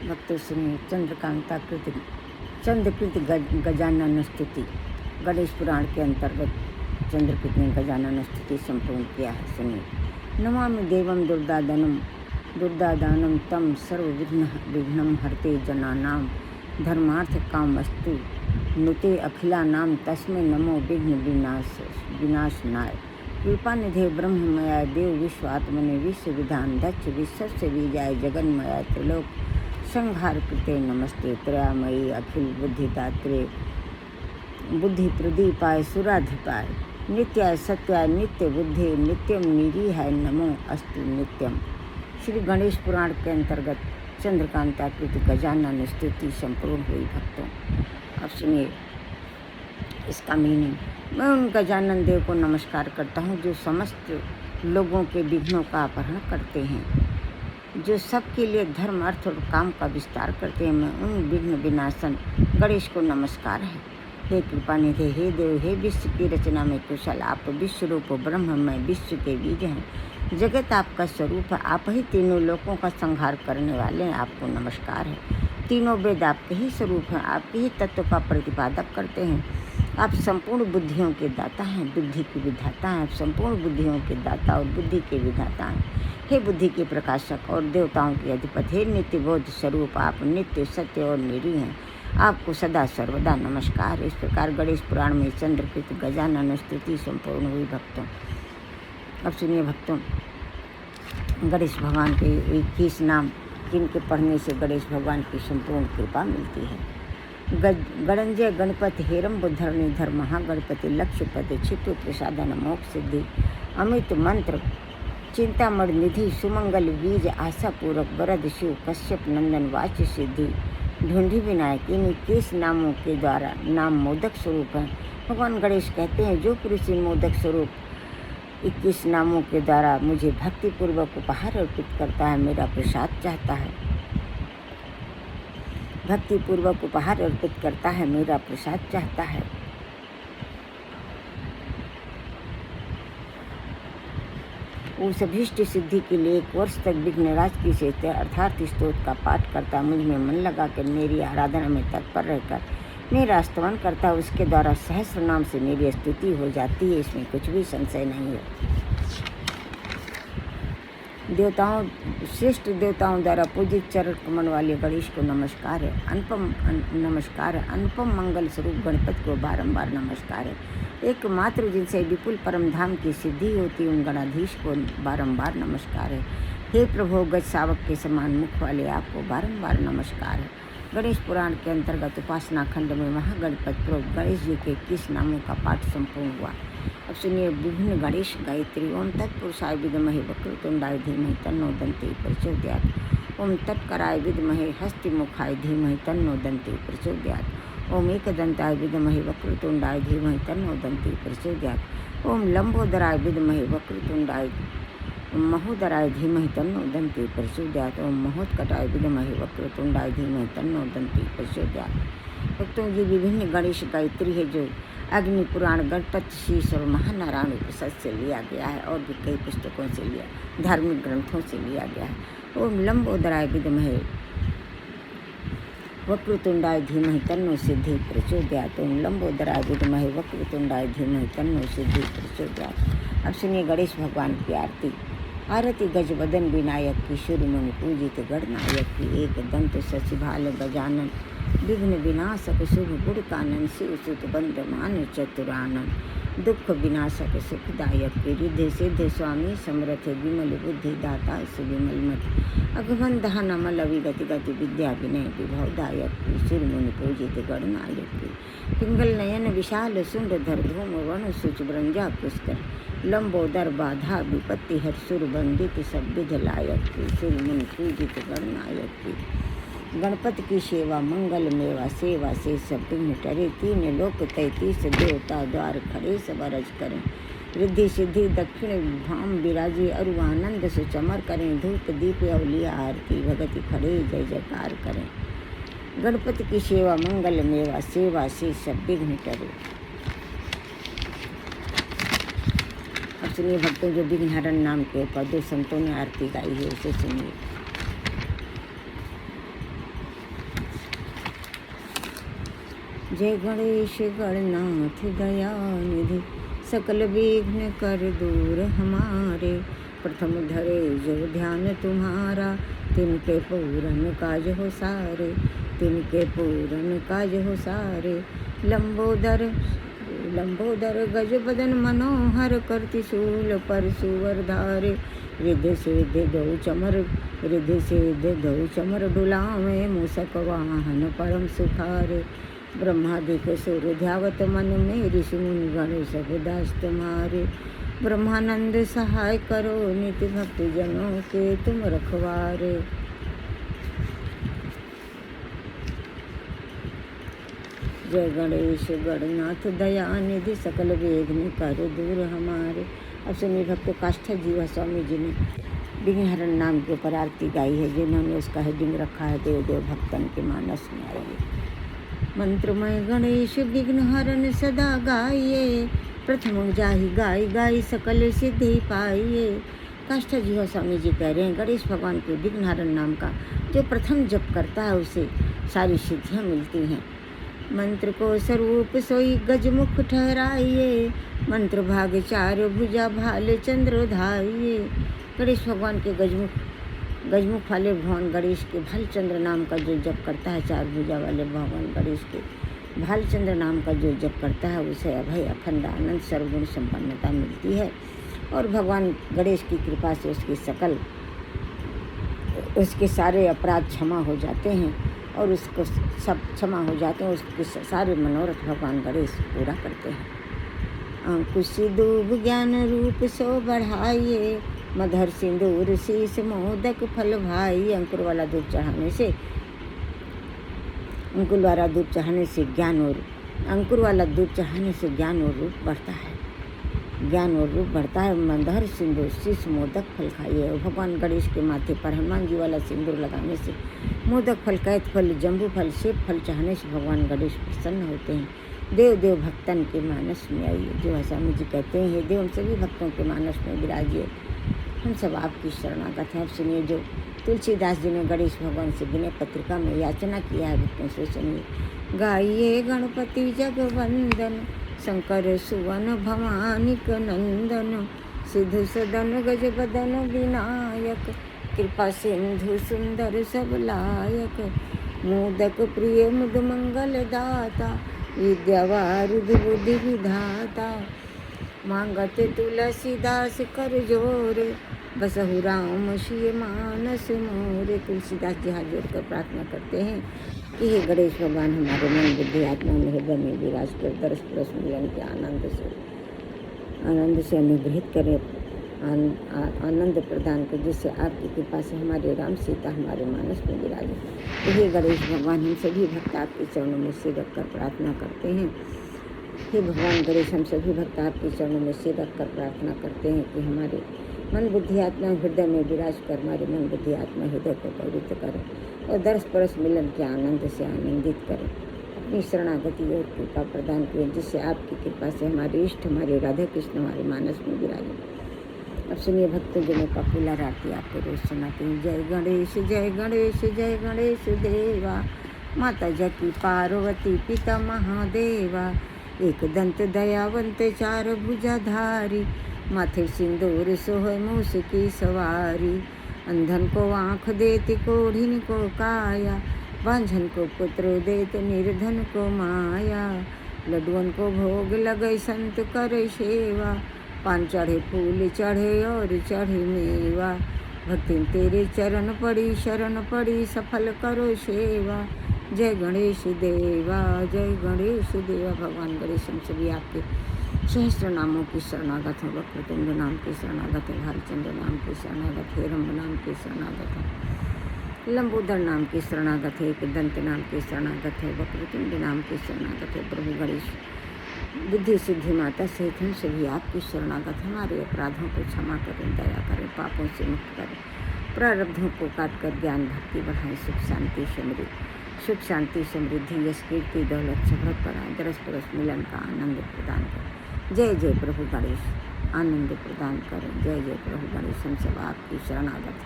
भक्तों सुनिए चंद्रकांता कृति चंद्रकृति गजानन स्तुति। गणेश पुराण के अंतर्गत चंद्रकृति ने गजानन स्तुति संपूर्ण किया है। सुनिए। नमामि देवं दुर्दादानं तम सर्वविघ्नं हरते जनानां धर्मार्थ कामस्तु नुते अखिलानां तस्मै नमो विघ्न विनाशनाय। कृपानिधे ब्रह्ममया देव विश्वात्मने विश्व विधान दक्ष विश्व से बीजाय जगन्मया त्रिलोक संहार कृते नमस्ते। त्रयामयी अखिल बुद्धिदात्रे बुद्धि प्रदीपाय सुराधिपाय नित्याय सत्याय नित्य बुद्धि नित्यम निरीहाय नमो अस्तु नित्यम। श्री गणेश पुराण के अंतर्गत चंद्रकांता कृति गजानन स्तुति संपूर्ण हुई। भक्तों अब सुनिए इसका मीनिंग। मैं उन गजानन देव को नमस्कार करता हूँ जो समस्त लोगों के विघ्नों का अपहरण करते हैं, जो सबके लिए धर्म अर्थ और काम का विस्तार करते हैं। मैं उन विघ्न विनाशन गणेश को नमस्कार है। हे कृपानिधे, हे देव, हे विश्व की रचना में कुशल, आप विश्व रूप ब्रह्म में विश्व के बीज हैं। जगत आपका स्वरूप है। आप ही तीनों लोकों का संहार करने वाले हैं। आपको नमस्कार है। तीनों वेद आपके ही स्वरूप हैं। आपके ही तत्व का प्रतिपादक करते हैं। आप संपूर्ण बुद्धियों के दाता हैं, बुद्धि के विधाता हैं। आप संपूर्ण बुद्धियों के दाता और बुद्धि के विधाता हैं। हे बुद्धि के प्रकाशक और देवताओं के अधिपति, हे नित्य बोध स्वरूप, आप नित्य सत्य और निरी हैं। आपको सदा सर्वदा नमस्कार। इस प्रकार गणेश पुराण में चंद्रकृति गजानन स्तुति संपूर्ण हुई। भक्तों अब सुनिए भक्तों, गणेश भगवान के 21 नाम जिनके पढ़ने से गणेश भगवान की संपूर्ण कृपा मिलती है। गणंजय गणपति हेरम्बोधरणीधर महागणपति लक्ष्यपति क्षिप्र प्रसादन मोक्ष सिद्धि अमित मंत्र चिंतामण निधि सुमंगल बीज आशापूरक वरद शिव कश्यप नंदन वाच्य सिद्धि ढूंढी विनायक। इन 21 नामों के द्वारा नाम मोदक स्वरूप है। भगवान गणेश कहते हैं, जो पुरुष इन मोदक स्वरूप 21 नामों के द्वारा मुझे भक्तिपूर्वक उपहार अर्पित करता है, मेरा प्रसाद चाहता है, भक्तिपूर्वक उपहार अर्पित करता है, मेरा प्रसाद चाहता है, उस अभीष्ट सिद्धि के लिए 1 वर्ष तक विघ्नराज की सेवा अर्थात स्तोत्र का पाठ करता, मुझ में मन लगाकर मेरी आराधना में तत्पर रहकर मेरा स्तवन करता, उसके द्वारा सहस्र नाम से मेरी स्तुति हो जाती है। इसमें कुछ भी संशय नहीं है। देवताओं श्रेष्ठ देवताओं द्वारा पूजित चरण कमल वाले गणेश को नमस्कार है। नमस्कार है। अनुपम मंगल स्वरूप गणपति को बारंबार नमस्कार है। एकमात्र जिनसे विपुल परम धाम की सिद्धि होती उन गणाधीश को बारंबार नमस्कार है। हे प्रभु, गज शावक के समान मुख वाले आपको बारंबार नमस्कार है। गणेश पुराण के अंतर्गत उपासना खंड में महागणपति प्रभु गणेश जी के 21 नामों का पाठ संपूर्ण हुआ। अब सुनिए विभिन्न गणेश गायत्री। ओम तत्पुरुषाय विद्महे वक्रतुंडाय धीमहि तन्नो दन्ति प्रचोदयात्। ओम तत्कराय विद्महे हस्तिमुखाय धीमहि तन्नो दन्ति प्रचोदयात्। ओम एकदन्ताय विद्महे वक्रतुंडाय धीमहि तन्नो दन्ति प्रचोदयात्। ओम लंबोदराय विद्महे वक्रतुंडाय महोदराय धीमहि तन्नो दन्ति प्रचोदयात्। ओम महोत्कटाय विद्महे वक्रतुंडाय धीमहि तन्नो दन्ति प्रचोदयात्। भक्तों, ये विभिन्न गणेश गायत्री है जो अग्नि पुराण, गणपति शीश और महानारायण उपनिषद से लिया गया है और भी कई पुस्तकों से लिया, धार्मिक ग्रंथों से लिया गया है। ओम लंबोदराय विद्महे वक्रतुंडाय धीमहि तन्नो सिद्धि प्रचोदयात्। ओम लंबोदराय विद्महे वक्रतुंडाय धीमहि तन्नो सिद्धि प्रचोदयात्। अब सुनिए गणेश भगवान की आरती। आरती गज वदन विनायक की, शुरू मुनि पूजित गणनायक की, एक दंत सचिभाल गजानन विघ्न विनाशक शुभ गुण कानन शिव सुत बंद मान चतुरानन दुख विनाशक सुखदायक के रिद्धि सिद्ध स्वामी समर्थ विमल बुद्धि दाता सुविमल मत अगमन दहन अमल अविगति गति विद्या विनय विभवदायक की, सुर मुनि पूजित गणनायक की, पिंगल नयन विशाल सुंडधर धूम वर्ण सुच ब्रंजा पुष्कर लंबोदर बाधा विपत्ति हर सुर बंदित सब विध लायक की, सुर मुनि पूजित गणनायक की। गणपति की सेवा मंगल मेवा सेवा से सब विघ्न टरे। 3 लोक 33 देवता द्वार खड़े सब अरज करें। रिद्धि सिद्धि दक्षिण धाम विराजी अरु आनंद से चमर करें। धूप दीप अवलिया आरती भगति खड़े जय जयकार करें। गणपति की सेवा मंगल मेवा सेवा से सब विघ्न टरे। अब सुनिए भक्तों, जो विघ्नहरण नाम के ऊपर 2 संतों ने आरती गाई है उसे सुनिए। जय गणेश गणनाथ दयानिधि, सकल विघ्न कर दूर हमारे। प्रथम धरे जो ध्यान तुम्हारा, तिनके पूरन काज हो सारे, तिनके पूरन काज हो सारे। लंबोदर गज बदन मनोहर, करति शूल पर सुवर धारे। रिद्धि सिद्धि दो चमर डुलावे, मूषक वाहन परम सुखारे। ब्रह्मादिक सुर ध्यावत मन में, ऋषि मुनि गण सब दास तुम्हारे। ब्रह्मानंद सहाय करो, नित्य भक्ति जनों के तुम रखवारे। जय गणेश गणनाथ दयानिधि, सकल विघ्न कर दूर हमारे। अब सुनिए भक्तों, काष्ठा जीवा स्वामी जी ने विघ्नहरण नाम के ऊपर आरती गाई है, जिन्होंने उसका हेडिंग रखा है देव देव भक्तन के मानस में आइए। मंत्रमय गणेश विघ्नहरण सदा गाइए, प्रथम जाहि गाई गाई सकल सिद्धि पाइए। काष्ठा जीवा स्वामी जी कह रहे हैं, गणेश भगवान के विघ्नहरण नाम का जो प्रथम जप करता है उसे सारी सिद्धियाँ मिलती हैं। मंत्र को स्वरूप सोई गजमुख ठहराइए, मंत्र भाग चार भुजा भाले चंद्र धाइए। गणेश भगवान के गजमुख वाले भगवान गणेश के भालचंद्र नाम का जो जप करता है, चार भुजा वाले भगवान गणेश के भालचंद्र नाम का जो जप करता है उसे अभय अखंड आनंद सर्वगुण संपन्नता मिलती है। और भगवान गणेश की कृपा से उसके सारे अपराध क्षमा हो जाते हैं और उसको सब क्षमा हो जाते हैं, उसके सारे मनोरथ भगवान गणेश पूरा करते हैं। अंकुश दूब ज्ञान रूप सो बढ़ाइए, मधुर सिंदूर शीस मोदक फल भाई। अंकुर वाला दूध चढ़ाने से ज्ञान और रूप बढ़ता है, ज्ञान और रूप बढ़ता है। मधुर सिंदूर शीस मोदक फल खाइए। भगवान गणेश के माथे पर हनुमान जी वाला सिंदूर लगाने से, मोदक फल, कैथ फल, जम्बू फल, सेब फल चढ़ाने से भगवान गणेश प्रसन्न होते हैं। देव देव भक्तन के मानस में आइए। जो स्वामी जी कहते हैं, हे देव हम सभी भक्तों के मानस में विराजिए, हम सब आपकी शरणागत हैं। अब सुनिए जो तुलसीदास जी ने गणेश भगवान से विनय पत्रिका में याचना किया है, भक्तों से सुनिए। गाइए गणपति जगवंदन, शंकर सुवन भवानिक नंदन। सिद्धु सदन गज बदन विनायक, कृपा सिंधु सुंदर सब लायक। मोदक प्रिय मुद मंगल दाता, विद्यावारिध बुद्धि विधाता। मांगत तुलसीदास कर जोरे, बसहु राम सिय मानस मोरे। तुलसीदास जी हाथ जोड़कर प्रार्थना करते हैं कि हे गणेश भगवान हमारे मन बुद्धि आत्मा में हृदय में विराज कर दरस परस मिलन के आनंद से अनुग्रहित करें, आनंद प्रदान कर, जिससे आपकी कृपा से हमारे राम सीता हमारे मानस में विराजे। तो हे गणेश भगवान हम सभी भक्त आपके चरणों में सिर रखकर प्रार्थना करते हैं। हे भगवान गणेश हम सभी भक्त आपके चरणों में सिर रखकर प्रार्थना करते हैं कि हमारे मन बुद्धि आत्मा हृदय में विराज कर हमारे मन बुद्धि आत्मा हृदय को पवित्र करें और दरस परस मिलन के आनंद से आनंदित करें। अपनी शरणागति और कृपा प्रदान करें, जिससे आपकी कृपा से हमारे इष्ट हमारे राधा कृष्ण हमारे मानस में विराजें। अब सुनिए भक्तों, जो मैं पॉपुलर आरती आपको रोज सुनाती हूँ। जय गणेश जय गणेश जय गणेश देवा, माता जकी पार्वती पिता महादेवा। एक दंत दयावंत चार भुजाधारी, माथे सिंदूर सोहे मूस की सवारी। अंधन को आँख देती कोढ़िन को काया, बांझन को पुत्र देत निर्धन को माया। लड्डुअन को भोग लगे संत करे सेवा, पान चढ़े फूल चढ़े और चढ़े मेवा। भक्ति तेरे चरण पड़ी शरण पड़ी, सफल करो सेवा। जय गणेश देवा जय गणेश देवा। भगवान गणेश हम सभी आपके सहस्त्र नामों की शरणागत है। वक्रतुंड नाम की शरणागत है, भालचंद्र नाम की शरणागत है, रंभ नाम की शरणागत है, लंबोदर नाम की शरणागत है, एक दंत नाम की शरणागत है, वक्रतुंड नाम की शरणागत है। प्रभु गणेश बुद्धि सिद्धि माता सहित हम सभी आपकी शरणागत, हमारे अपराधों को क्षमा करें, दया करें, पापों से मुक्त करें, प्रारब्धों को काट कर ज्ञान भक्ति बढ़ाएं, सुख शांति समृद्धि यश कीर्ति दौलत शोहरत कराएं, दरस परस मिलन का आनंद प्रदान करें। जय जय प्रभु गणेश, आनंद प्रदान करें। जय जय प्रभु गणेश, हम सब आपकी शरणागत।